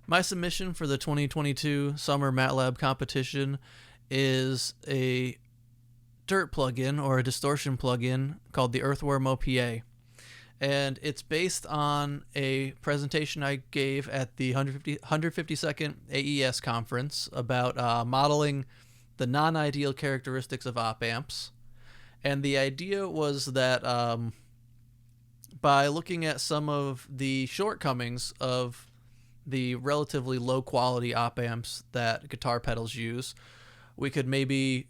My submission for the 2022 Summer MATLAB competition is a dirt plugin or a distortion plugin called the EarthWorm OPA. And it's based on a presentation I gave at the 152nd AES conference about modeling the non-ideal characteristics of op amps. And the idea was that by looking at some of the shortcomings of the relatively low quality op amps that guitar pedals use, we could maybe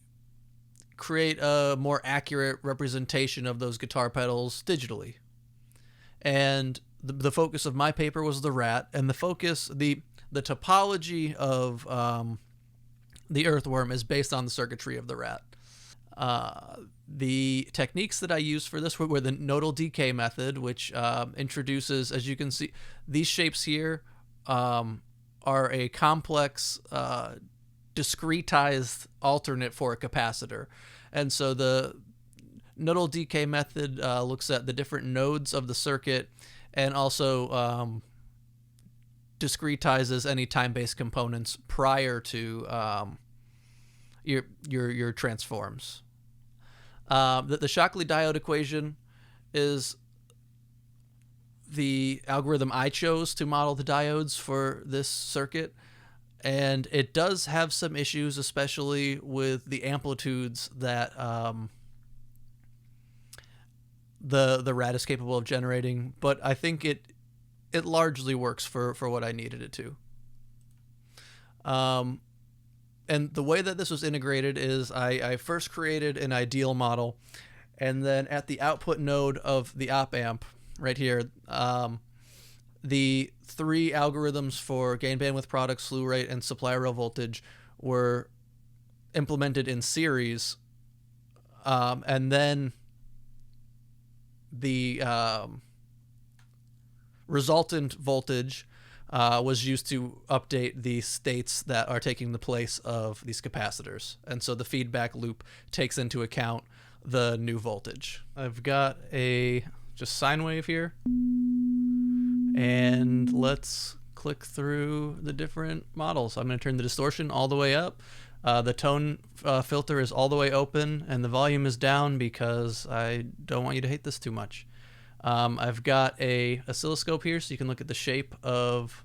create a more accurate representation of those guitar pedals digitally. And the focus of my paper was the Rat, and the topology of the Earthworm is based on the circuitry of the Rat. The techniques that I used for this were the nodal decay method, which introduces, as you can see, these shapes here are a complex, discretized alternate for a capacitor. And so the nodal decay method looks at the different nodes of the circuit and also discretizes any time-based components prior to your transforms. The Shockley diode equation is the algorithm I chose to model the diodes for this circuit, and it does have some issues, especially with the amplitudes that the Rat is capable of generating, but I think it largely works for what I needed it to. And the way that this was integrated is I first created an ideal model, and then at the output node of the op amp right here, the three algorithms for gain bandwidth product, slew rate, and supply rail voltage were implemented in series, and then the resultant voltage was used to update the states that are taking the place of these capacitors. And so the feedback loop takes into account the new voltage. I've got a just sine wave here, and let's click through the different models. I'm going to turn the distortion all the way up. The tone filter is all the way open, and the volume is down because I don't want you to hate this too much. I've got a oscilloscope here, so you can look at the shape of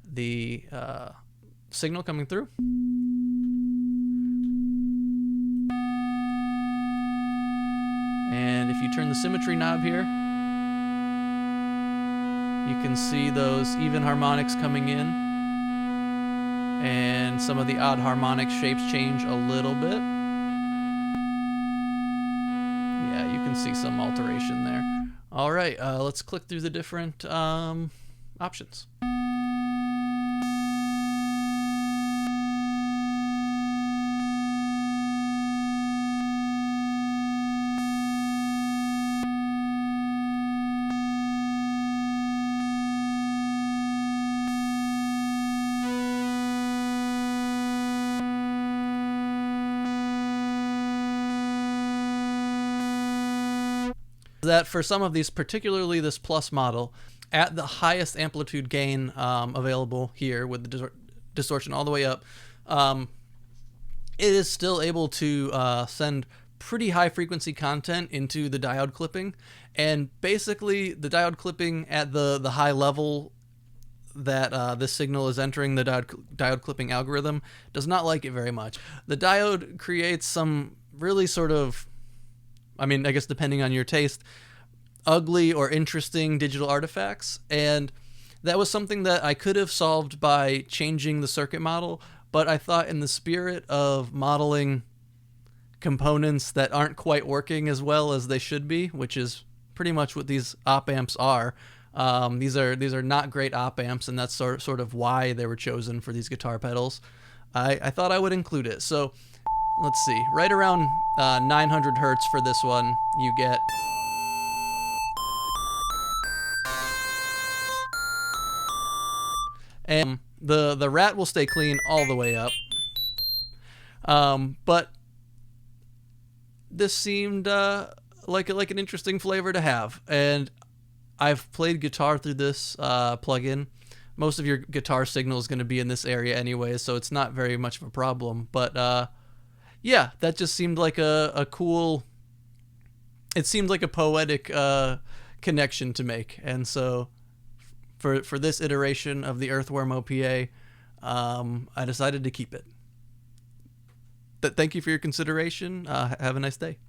the signal coming through. And if you turn the symmetry knob here, you can see those even harmonics coming in, and some of the odd harmonic shapes change a little bit. Yeah, you can see some alteration there. All right, let's click through the different options. That for some of these, particularly this plus model, at the highest amplitude gain available here with the distortion all the way up, it is still able to send pretty high frequency content into the diode clipping. And basically the diode clipping at the high level that this signal is entering the diode clipping algorithm does not like it very much. The diode creates some really sort of, I mean, I guess depending on your taste, ugly or interesting digital artifacts. And that was something that I could have solved by changing the circuit model, but I thought in the spirit of modeling components that aren't quite working as well as they should be, which is pretty much what these op amps are. These are not great op amps, and that's sort of why they were chosen for these guitar pedals. I thought I would include it. So let's see, right around 900 hertz for this one, you get and the Rat will stay clean all the way up. But this seemed like an interesting flavor to have, and I've played guitar through this plugin most of your guitar signal is going to be in this area anyway, so it's not very much of a problem. But yeah, that just seemed like a cool. It seemed like a poetic connection to make, and so for this iteration of the EarthWorm OPA, I decided to keep it. But thank you for your consideration. Have a nice day.